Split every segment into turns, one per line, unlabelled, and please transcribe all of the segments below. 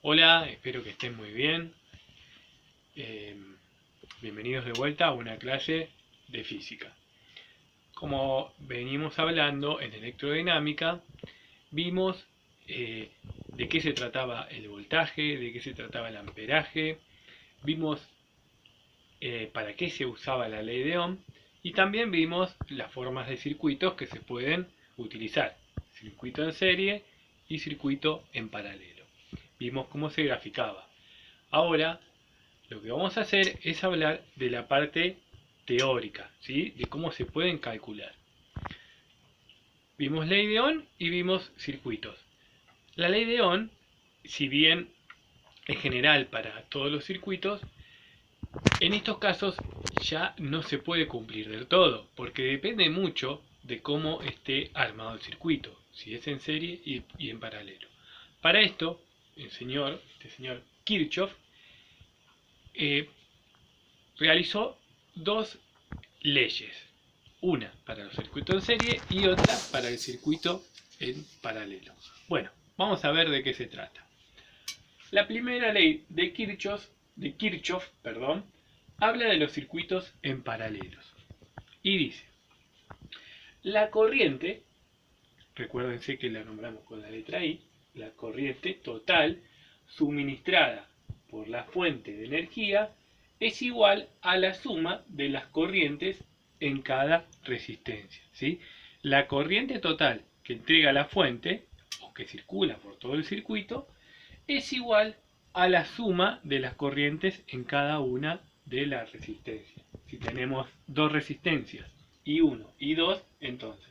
Hola, espero que estén muy bien. Eh, Bienvenidos de vuelta a una clase de física. Como venimos hablando en electrodinámica, vimos de qué se trataba el voltaje, de qué se trataba el amperaje, vimos para qué se usaba la ley de Ohm y también vimos las formas de circuitos que se pueden utilizar. Circuito en serie y circuito en paralelo. Vimos cómo se graficaba. Ahora lo que vamos a hacer es hablar de la parte teórica, ¿sí? De cómo se pueden calcular. Vimos ley de Ohm y vimos circuitos. La ley de Ohm, si bien es general para todos los circuitos, en estos casos ya no se puede cumplir del todo, porque depende mucho de cómo esté armado el circuito, si es en serie y en paralelo. Para esto, este señor Kirchhoff eh, realizó dos leyes, una para los circuitos en serie y otra para el circuito en paralelo. Bueno, vamos a ver de qué se trata. La primera ley de Kirchhoff, habla de los circuitos en paralelos y dice: la corriente, recuérdense que la nombramos con la letra I, la corriente total suministrada por la fuente de energía es igual a la suma de las corrientes en cada resistencia, ¿sí? La corriente total que entrega la fuente, o que circula por todo el circuito, es igual a la suma de las corrientes en cada una de las resistencias. Si tenemos dos resistencias, I1 y 2, entonces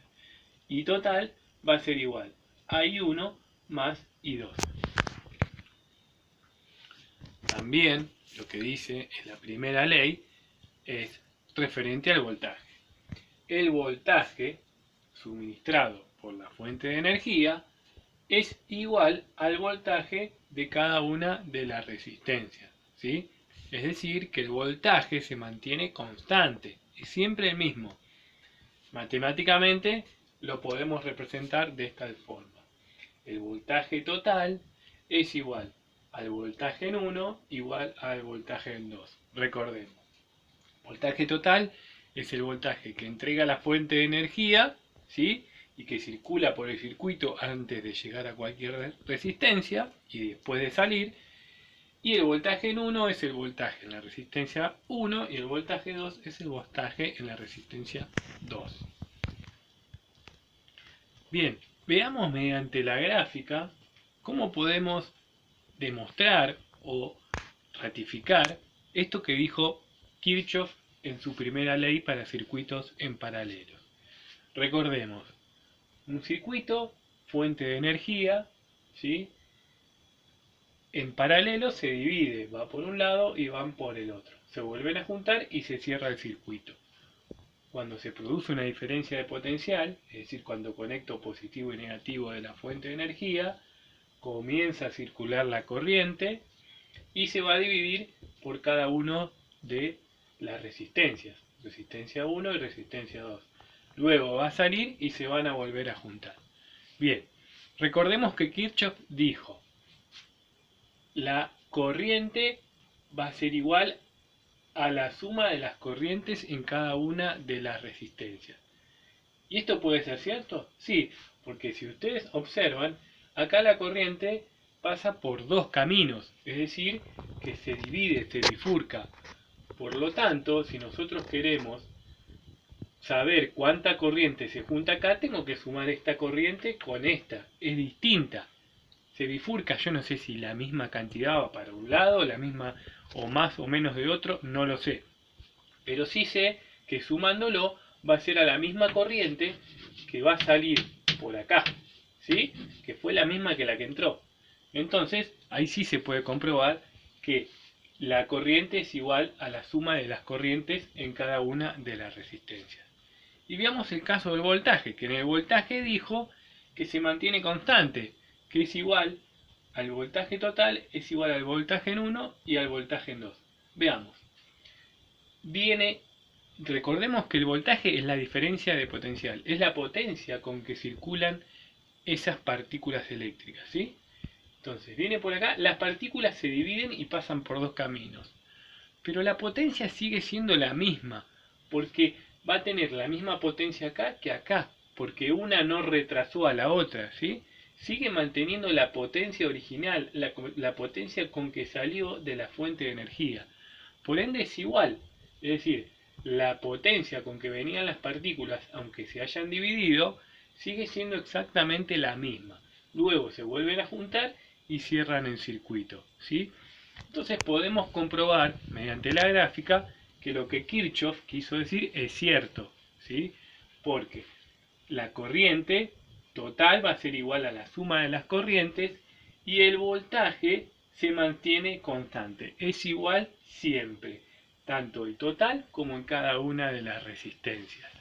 I total va a ser igual a I1 más I2. También lo que dice en la primera ley es referente al voltaje. El voltaje suministrado por la fuente de energía es igual al voltaje de cada una de las resistencias, ¿sí? Es decir, que el voltaje se mantiene constante, es siempre el mismo. Matemáticamente lo podemos representar de esta forma. El voltaje total es igual al voltaje en 1 igual al voltaje en 2. Recordemos, voltaje total es el voltaje que entrega la fuente de energía, ¿sí? Y que circula por el circuito antes de llegar a cualquier resistencia y después de salir. Y el voltaje en 1 es el voltaje en la resistencia 1 y el voltaje 2 es el voltaje en la resistencia 2. Bien, veamos mediante la gráfica cómo podemos demostrar o ratificar esto que dijo Kirchhoff en su primera ley para circuitos en paralelo. Recordemos, un circuito, fuente de energía, ¿sí? En paralelo se divide, va por un lado y van por el otro. Se vuelven a juntar y se cierra el circuito. Cuando se produce una diferencia de potencial, es decir, cuando conecto positivo y negativo de la fuente de energía, comienza a circular la corriente y se va a dividir por cada uno de las resistencias, resistencia 1 y resistencia 2. Luego va a salir y se van a volver a juntar. Bien, recordemos que Kirchhoff dijo: la corriente va a ser igual a la suma de las corrientes en cada una de las resistencias. ¿Y esto puede ser cierto? Sí, porque si ustedes observan, acá la corriente pasa por dos caminos, es decir, que se divide, se bifurca. Por lo tanto, si nosotros queremos saber cuánta corriente se junta acá, tengo que sumar esta corriente con esta. Es distinta. Se bifurca, yo no sé si la misma cantidad va para un lado, la misma o más o menos de otro, no lo sé. Pero sí sé que sumándolo va a ser a la misma corriente que va a salir por acá, ¿sí? Que fue la misma que la que entró. Entonces, ahí sí se puede comprobar que la corriente es igual a la suma de las corrientes en cada una de las resistencias. Y veamos el caso del voltaje, que en el voltaje dijo que se mantiene constante, que es igual al voltaje total, es igual al voltaje en 1 y al voltaje en 2. Veamos. Recordemos que el voltaje es la diferencia de potencial, es la potencia con que circulan esas partículas eléctricas, ¿sí? Entonces, viene por acá, las partículas se dividen y pasan por dos caminos. Pero la potencia sigue siendo la misma, porque va a tener la misma potencia acá que acá, porque una no retrasó a la otra, ¿sí? Sigue manteniendo la potencia original, la potencia con que salió de la fuente de energía. Por ende es igual, es decir, la potencia con que venían las partículas, aunque se hayan dividido, sigue siendo exactamente la misma. Luego se vuelven a juntar y cierran el circuito, ¿sí? Entonces podemos comprobar mediante la gráfica que lo que Kirchhoff quiso decir es cierto, ¿sí? Porque la corriente total va a ser igual a la suma de las corrientes y el voltaje se mantiene constante, es igual siempre, tanto el total como en cada una de las resistencias.